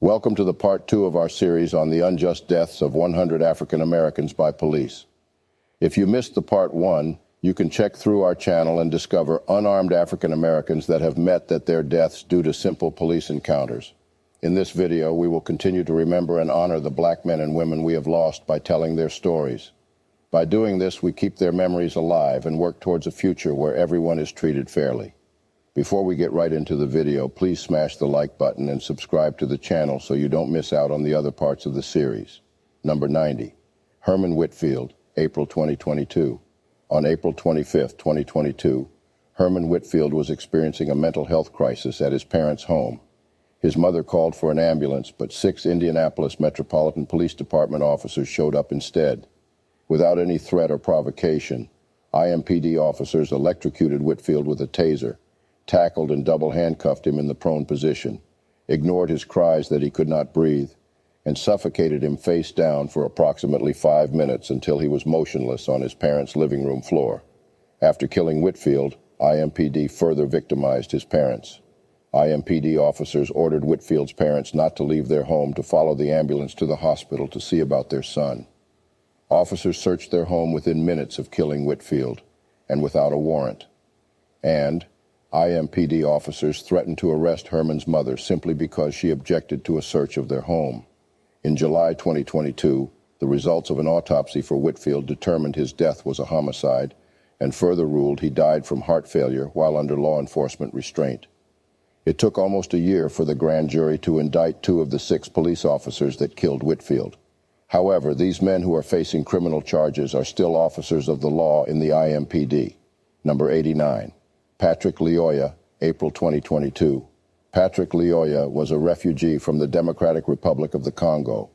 Welcome to the part 2 of our series on the unjust deaths of 100 African Americans by police. If you missed the part 1, you can check through our channel and discover unarmed African Americans that have met their deaths due to simple police encounters. In this video, we will continue to remember and honor the black men and women we have lost by telling their stories. By doing this, we keep their memories alive and work towards a future where everyone is treated fairly. Before we get right into the video, please smash the like button and subscribe to the channel so you don't miss out on the other parts of the series. Number 90. Herman Whitfield, April 2022. On April 25, 2022, Herman Whitfield was experiencing a mental health crisis at his parents' home. His mother called for an ambulance, but 6 Indianapolis Metropolitan Police Department officers showed up instead. Without any threat or provocation, IMPD officers electrocuted Whitfield with a taser, tackled and double handcuffed him in the prone position, ignored his cries that he could not breathe, and suffocated him face down for approximately 5 minutes until he was motionless on his parents' living room floor. After killing Whitfield, IMPD further victimized his parents. IMPD officers ordered Whitfield's parents not to leave their home to follow the ambulance to the hospital to see about their son. Officers searched their home within minutes of killing Whitfield, and without a warrant. And IMPD officers threatened to arrest Herman's mother simply because she objected to a search of their home. In July 2022, the results of an autopsy for Whitfield determined his death was a homicide and further ruled he died from heart failure while under law enforcement restraint. It took almost a year for the grand jury to indict 2 of the 6 police officers that killed Whitfield. However, these men who are facing criminal charges are still officers of the law in the IMPD. Number 89. Patrick Lyoya, April 2022. Patrick Lyoya was a refugee from the Democratic Republic of the Congo,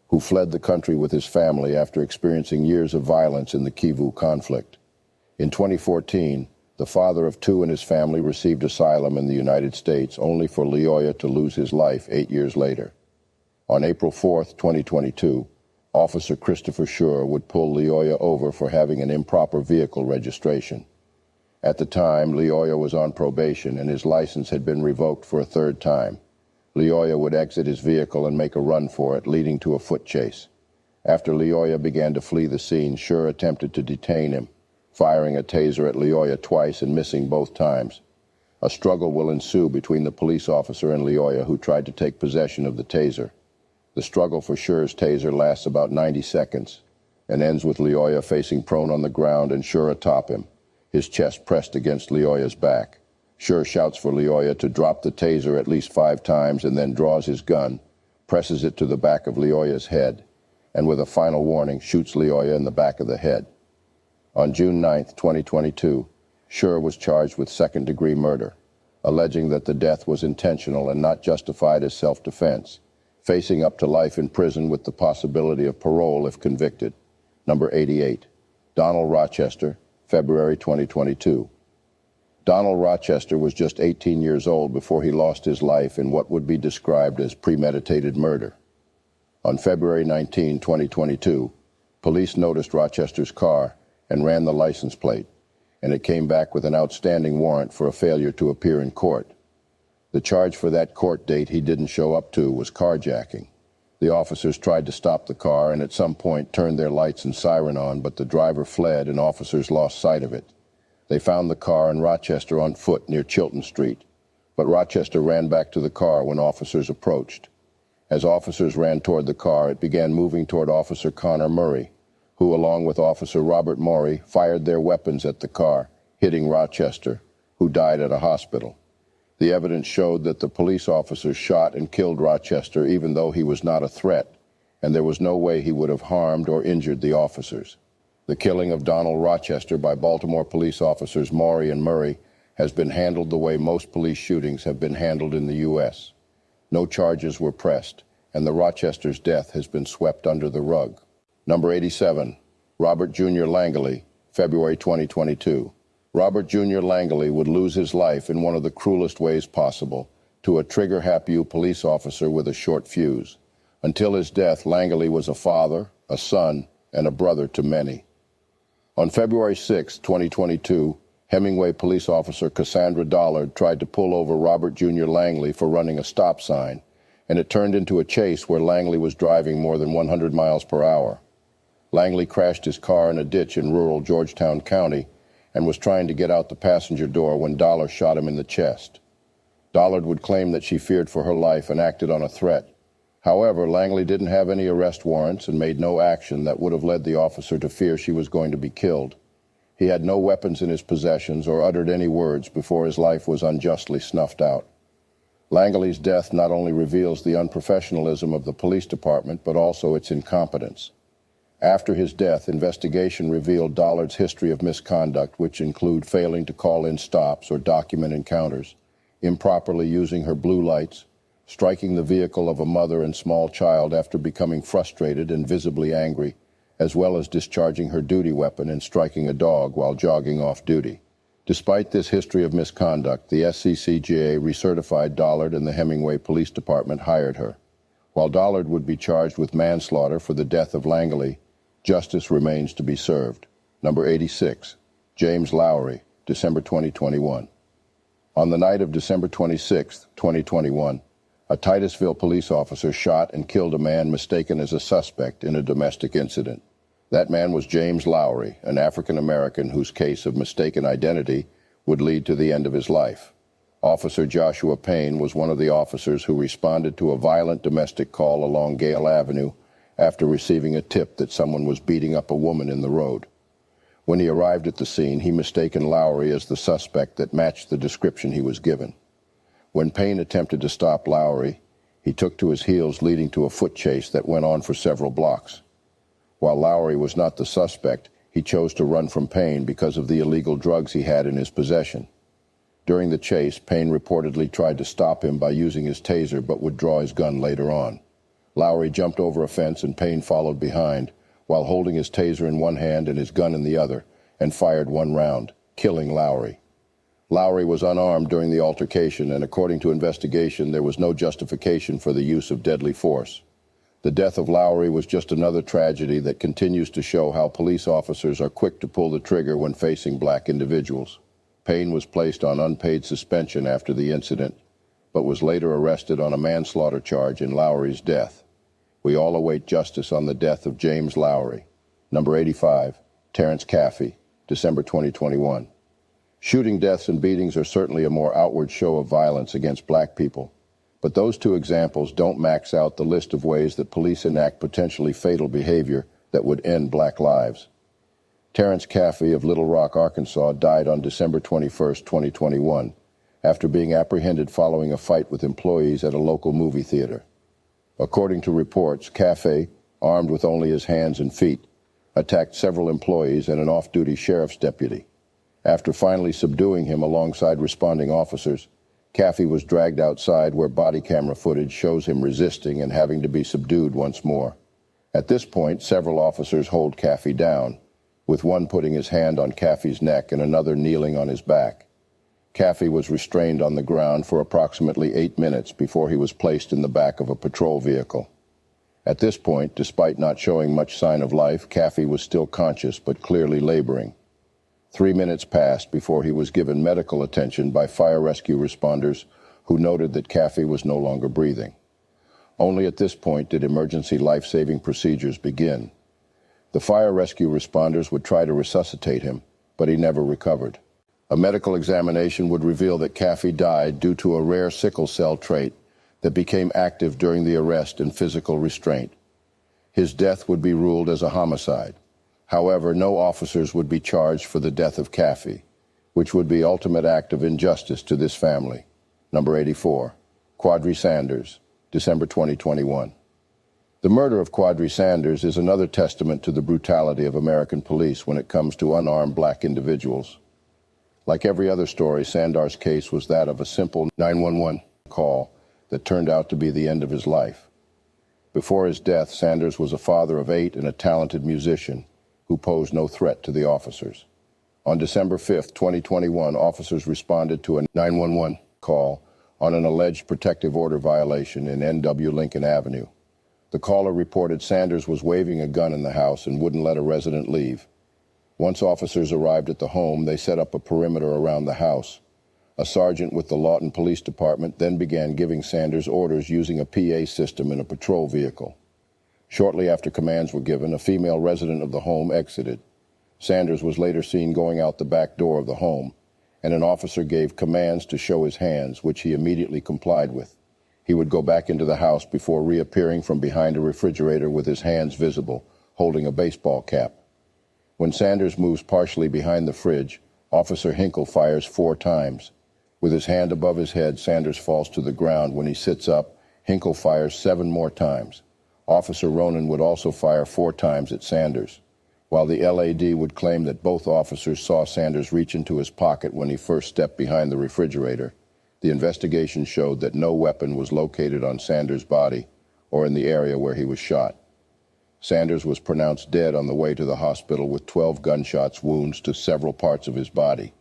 who fled the country with his family after experiencing years of violence in the Kivu conflict. In 2014, the father of 2 in his family received asylum in the United States, only for Lyoya to lose his life 8 years later. On April 4, 2022, Officer Christopher Schur would pull Lyoya over for having an improper vehicle registration. At the time, Lyoya was on probation and his license had been revoked for a 3rd time. Lyoya would exit his vehicle and make a run for it, leading to a foot chase. After Lyoya began to flee the scene, Schur attempted to detain him, firing a taser at Lyoya twice and missing both times. A struggle will ensue between the police officer and Lyoya, who tried to take possession of the taser. The struggle for Schur's taser lasts about 90 seconds and ends with Lyoya facing prone on the ground and Schur atop him, his chest pressed against Lyoya's back. Schur shouts for Lyoya to drop the taser at least 5 times and then draws his gun, presses it to the back of Lyoya's head, and with a final warning, shoots Lyoya in the back of the head. On June 9, 2022, Schur was charged with 2nd-degree murder, alleging that the death was intentional and not justified as self-defense, facing up to life in prison with the possibility of parole if convicted. Number 88. Donald Rochester, February 2022. Donald Rochester was just 18 years old before he lost his life in what would be described as premeditated murder. On February 19, 2022, police noticed Rochester's car and ran the license plate, and it came back with an outstanding warrant for a failure to appear in court. The charge for that court date he didn't show up to was carjacking. The officers tried to stop the car and at some point turned their lights and siren on, but the driver fled and officers lost sight of it. They found the car and Rochester on foot near Chilton Street, but Rochester ran back to the car when officers approached. As officers ran toward the car, it began moving toward Officer Connor Murray, who, along with Officer Robert Maury, fired their weapons at the car, hitting Rochester, who died at a hospital. The evidence showed that the police officers shot and killed Rochester even though he was not a threat, and there was no way he would have harmed or injured the officers. The killing of Donald Rochester by Baltimore police officers Maury and Murray has been handled the way most police shootings have been handled in the U.S. No charges were pressed, and the Rochester's death has been swept under the rug. Number 87. Robert Jr. Langley, February 2022. Robert Jr. Langley would lose his life in one of the cruelest ways possible, to a trigger-happy police officer with a short fuse. Until his death, Langley was a father, a son, and a brother to many. On February 6, 2022, Hemingway police officer Cassandra Dollard tried to pull over Robert Jr. Langley for running a stop sign, and it turned into a chase where Langley was driving more than 100 miles per hour. Langley crashed his car in a ditch in rural Georgetown County and was trying to get out the passenger door when Dollard shot him in the chest. Dollard would claim that she feared for her life and acted on a threat. However, Langley didn't have any arrest warrants and made no action that would have led the officer to fear she was going to be killed. He had no weapons in his possessions or uttered any words before his life was unjustly snuffed out. Langley's death not only reveals the unprofessionalism of the police department, but also its incompetence. After his death, investigation revealed Dollard's history of misconduct, which include failing to call in stops or document encounters, improperly using her blue lights, striking the vehicle of a mother and small child after becoming frustrated and visibly angry, as well as discharging her duty weapon and striking a dog while jogging off duty. Despite this history of misconduct, the SCCGA recertified Dollard and the Hemingway Police Department hired her. While Dollard would be charged with manslaughter for the death of Langley, justice remains to be served. Number 86, James Lowry, December 2021. On the night of December 26, 2021, a Titusville police officer shot and killed a man mistaken as a suspect in a domestic incident. That man was James Lowry, an African-American whose case of mistaken identity would lead to the end of his life. Officer Joshua Payne was one of the officers who responded to a violent domestic call along Gale Avenue after receiving a tip that someone was beating up a woman in the road. When he arrived at the scene, he mistaken Lowry as the suspect that matched the description he was given. When Payne attempted to stop Lowry, he took to his heels, leading to a foot chase that went on for several blocks. While Lowry was not the suspect, he chose to run from Payne because of the illegal drugs he had in his possession. During the chase, Payne reportedly tried to stop him by using his taser, but would draw his gun later on. Lowry jumped over a fence and Payne followed behind, while holding his taser in one hand and his gun in the other, and fired one round, killing Lowry. Lowry was unarmed during the altercation, and according to investigation, there was no justification for the use of deadly force. The death of Lowry was just another tragedy that continues to show how police officers are quick to pull the trigger when facing black individuals. Payne was placed on unpaid suspension after the incident, but was later arrested on a manslaughter charge in Lowry's death. We all await justice on the death of James Lowry. Number 85, Terence Caffey, December 2021. Shooting deaths and beatings are certainly a more outward show of violence against black people. But those two examples don't max out the list of ways that police enact potentially fatal behavior that would end black lives. Terence Caffey of Little Rock, Arkansas, died on December 21, 2021, after being apprehended following a fight with employees at a local movie theater. According to reports, Caffey, armed with only his hands and feet, attacked several employees and an off-duty sheriff's deputy. After finally subduing him alongside responding officers, Caffey was dragged outside where body camera footage shows him resisting and having to be subdued once more. At this point, several officers hold Caffey down, with one putting his hand on Caffey's neck and another kneeling on his back. Caffey was restrained on the ground for approximately 8 minutes before he was placed in the back of a patrol vehicle. At this point, despite not showing much sign of life, Caffey was still conscious but clearly laboring. 3 minutes passed before he was given medical attention by fire rescue responders who noted that Caffey was no longer breathing. Only at this point did emergency life-saving procedures begin. The fire rescue responders would try to resuscitate him, but he never recovered. A medical examination would reveal that Caffey died due to a rare sickle cell trait that became active during the arrest and physical restraint. His death would be ruled as a homicide. However, no officers would be charged for the death of Caffey, which would be ultimate act of injustice to this family. Number 84, Quadri Sanders, December 2021. The murder of Quadri Sanders is another testament to the brutality of American police when it comes to unarmed black individuals. Like every other story, Sandar's case was that of a simple 911 call that turned out to be the end of his life. Before his death, Sanders was a father of 8 and a talented musician who posed no threat to the officers. On December 5, 2021, officers responded to a 911 call on an alleged protective order violation in N.W. Lincoln Avenue. The caller reported Sanders was waving a gun in the house and wouldn't let a resident leave. Once officers arrived at the home, they set up a perimeter around the house. A sergeant with the Lawton Police Department then began giving Sanders orders using a PA system in a patrol vehicle. Shortly after commands were given, a female resident of the home exited. Sanders was later seen going out the back door of the home, and an officer gave commands to show his hands, which he immediately complied with. He would go back into the house before reappearing from behind a refrigerator with his hands visible, holding a baseball cap. When Sanders moves partially behind the fridge, Officer Hinkle fires 4 times. With his hand above his head, Sanders falls to the ground. When he sits up, Hinkle fires 7 more times. Officer Ronan would also fire 4 times at Sanders, while the LAD would claim that both officers saw Sanders reach into his pocket when he first stepped behind the refrigerator. The investigation showed that no weapon was located on Sanders' body or in the area where he was shot. Sanders was pronounced dead on the way to the hospital with 12 gunshots wounds to several parts of his body.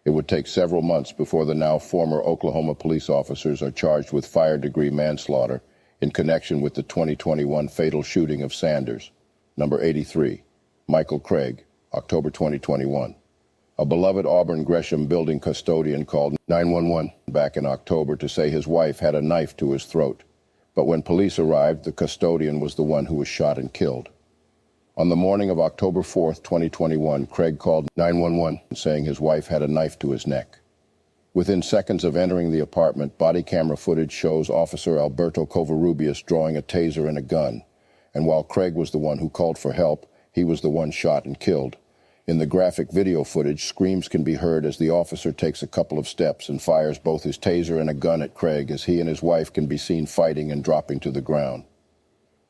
It would take several months before the now former Oklahoma police officers are charged with fire-degree manslaughter in connection with the 2021 fatal shooting of Sanders. Number 83, Michael Craig, October 2021. A beloved Auburn Gresham building custodian called 911 back in October to say his wife had a knife to his throat. But when police arrived, the custodian was the one who was shot and killed. On the morning of October 4th, 2021, Craig called 911 saying his wife had a knife to his neck. Within seconds of entering the apartment, body camera footage shows Officer Alberto Covarrubias drawing a taser and a gun. And while Craig was the one who called for help, he was the one shot and killed. In the graphic video footage, screams can be heard as the officer takes a couple of steps and fires both his taser and a gun at Craig as he and his wife can be seen fighting and dropping to the ground.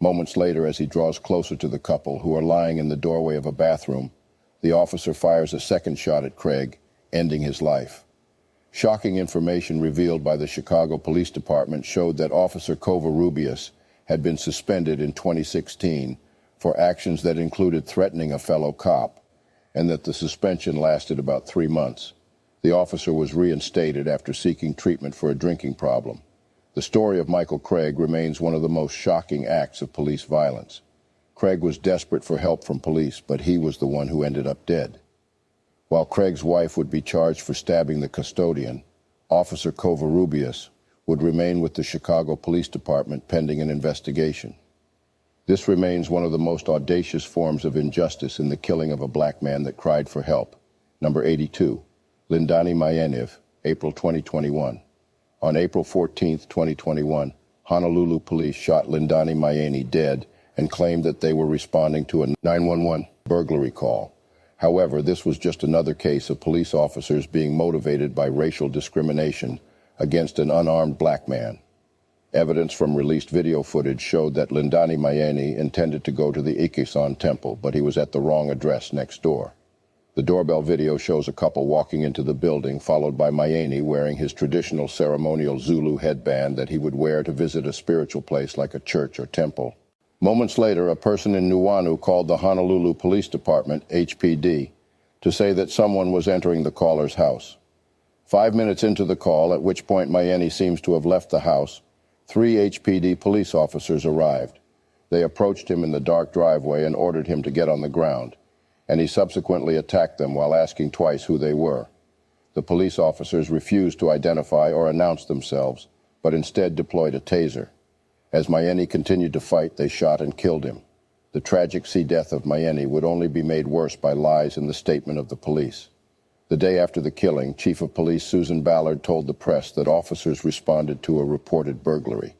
Moments later, as he draws closer to the couple, who are lying in the doorway of a bathroom, the officer fires a second shot at Craig, ending his life. Shocking information revealed by the Chicago Police Department showed that Officer Covarrubias had been suspended in 2016 for actions that included threatening a fellow cop, and that the suspension lasted about 3 months. The officer was reinstated after seeking treatment for a drinking problem. The story of Michael Craig remains one of the most shocking acts of police violence. Craig was desperate for help from police, but he was the one who ended up dead. While Craig's wife would be charged for stabbing the custodian, Officer Covarrubias would remain with the Chicago Police Department pending an investigation. This remains one of the most audacious forms of injustice in the killing of a black man that cried for help. Number 82, Lindani Myeni, April 2021. On April 14, 2021, Honolulu police shot Lindani Myeni dead and claimed that they were responding to a 911 burglary call. However, this was just another case of police officers being motivated by racial discrimination against an unarmed black man. Evidence from released video footage showed that Lindani Myeni intended to go to the Ikesan temple, but he was at the wrong address next door. The doorbell video shows a couple walking into the building, followed by Myeni wearing his traditional ceremonial Zulu headband that he would wear to visit a spiritual place like a church or temple. Moments later, a person in Nuuanu called the Honolulu Police Department, HPD, to say that someone was entering the caller's house. 5 minutes into the call, at which point Myeni seems to have left the house, 3 HPD police officers arrived. They approached him in the dark driveway and ordered him to get on the ground, and he subsequently attacked them while asking twice who they were. The police officers refused to identify or announce themselves, but instead deployed a taser. As Myeni continued to fight, they shot and killed him. The tragic death of Myeni would only be made worse by lies in the statement of the police. The day after the killing, Chief of Police Susan Ballard told the press that officers responded to a reported burglary.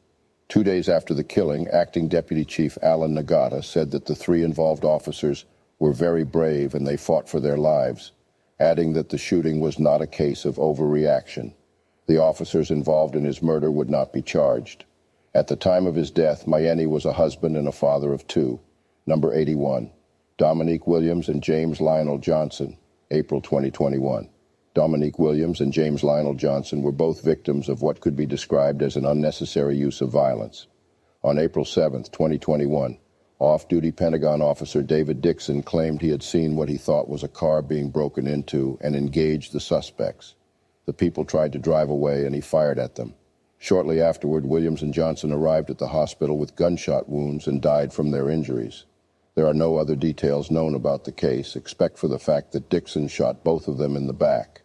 2 days after the killing, Acting Deputy Chief Alan Nagata said that the 3 involved officers were very brave and they fought for their lives, adding that the shooting was not a case of overreaction. The officers involved in his murder would not be charged. At the time of his death, Myeni was a husband and a father of 2. Number 81, Dominique Williams and James Lionel Johnson, April 2021. Dominique Williams and James Lionel Johnson were both victims of what could be described as an unnecessary use of violence. On April 7, 2021, off-duty Pentagon officer David Dixon claimed he had seen what he thought was a car being broken into and engaged the suspects. The people tried to drive away and he fired at them. Shortly afterward, Williams and Johnson arrived at the hospital with gunshot wounds and died from their injuries. There are no other details known about the case, except for the fact that Dixon shot both of them in the back.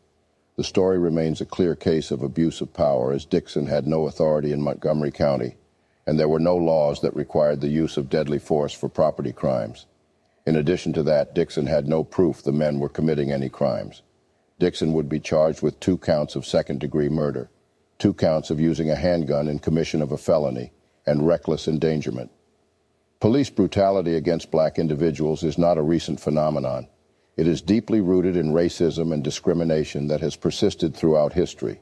The story remains a clear case of abuse of power, as Dixon had no authority in Montgomery County, and there were no laws that required the use of deadly force for property crimes. In addition to that, Dixon had no proof the men were committing any crimes. Dixon would be charged with 2 counts of second-degree murder, 2 counts of using a handgun in commission of a felony, and reckless endangerment. Police brutality against black individuals is not a recent phenomenon. It is deeply rooted in racism and discrimination that has persisted throughout history.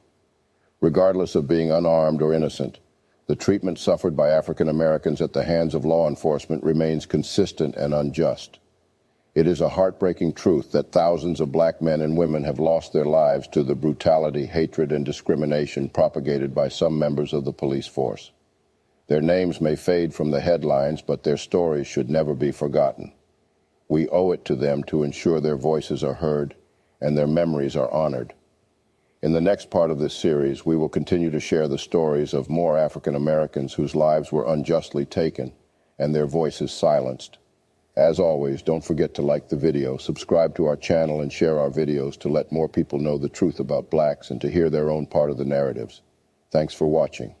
Regardless of being unarmed or innocent, the treatment suffered by African Americans at the hands of law enforcement remains consistent and unjust. It is a heartbreaking truth that thousands of black men and women have lost their lives to the brutality, hatred, and discrimination propagated by some members of the police force. Their names may fade from the headlines, but their stories should never be forgotten. We owe it to them to ensure their voices are heard and their memories are honored. In the next part of this series, we will continue to share the stories of more African Americans whose lives were unjustly taken and their voices silenced. As always, don't forget to like the video, subscribe to our channel, and share our videos to let more people know the truth about blacks and to hear their own part of the narratives. Thanks for watching.